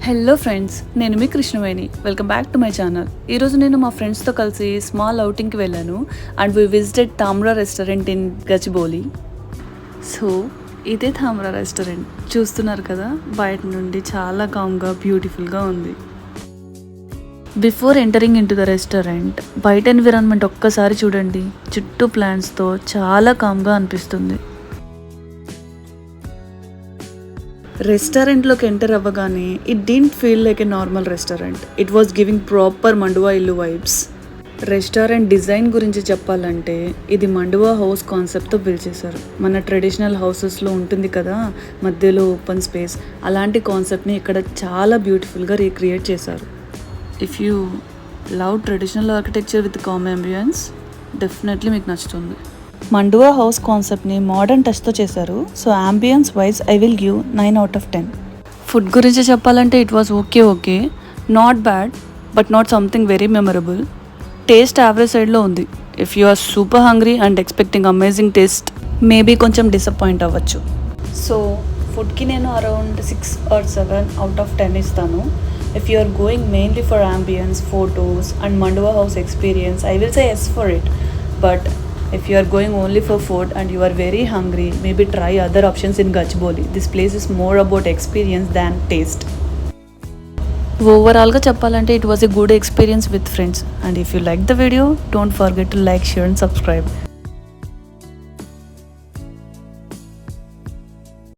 Hello friends, నేను మీ Krishnaveni. Welcome back to my channel. ఈరోజు నేను మా ఫ్రెండ్స్తో కలిసి స్మాల్ అవుటింగ్కి వెళ్ళాను and we visited Tamra restaurant in Gachibowli. So ఇదే తామ్రా రెస్టారెంట్ చూస్తున్నారు కదా, బయట నుండి చాలా కామ్గా బ్యూటిఫుల్గా ఉంది. Before entering in to the restaurant బయట ఎన్విరాన్మెంట్ ఒక్కసారి చూడండి. చుట్టూ ప్లాంట్స్తో చాలా కామ్గా అనిపిస్తుంది. రెస్టారెంట్లోకి ఎంటర్ అవ్వగానే it didn't feel like a normal restaurant. It was giving proper మండువా ఇల్లు వైబ్స్. రెస్టారెంట్ డిజైన్ గురించి చెప్పాలంటే ఇది మండువా హౌస్ కాన్సెప్ట్తో బిల్డ్ చేశారు. మన ట్రెడిషనల్ హౌసెస్లో ఉంటుంది కదా మధ్యలో ఓపెన్ స్పేస్, అలాంటి కాన్సెప్ట్ని ఇక్కడ చాలా బ్యూటిఫుల్గా రీక్రియేట్ చేశారు. If you love traditional architecture with calm ambience, definitely మీకు నచ్చుతుంది. మండువా హౌస్ కాన్సెప్ట్ని మోడర్న్ టచ్తో చేశారు. So ambience wise I will give 9/10. Food గురించి చెప్పాలంటే it was okay, not bad but not something very memorable. Taste average సైడ్లో ఉంది. If you are super hungry and expecting amazing taste, maybe కొంచెం disappoint అవ్వచ్చు. So ఫుడ్కి నేను around 6 or 7/10 ఇస్తాను. If you are going mainly for ambience, photos and Manduva house experience, I will say yes for it. But if you are going only for food and you are very hungry, maybe try other options in Gachibowli. This place is more about experience than taste. Overall ga cheppalante it was a good experience with friends. And if you like the video, don't forget to like, share and subscribe.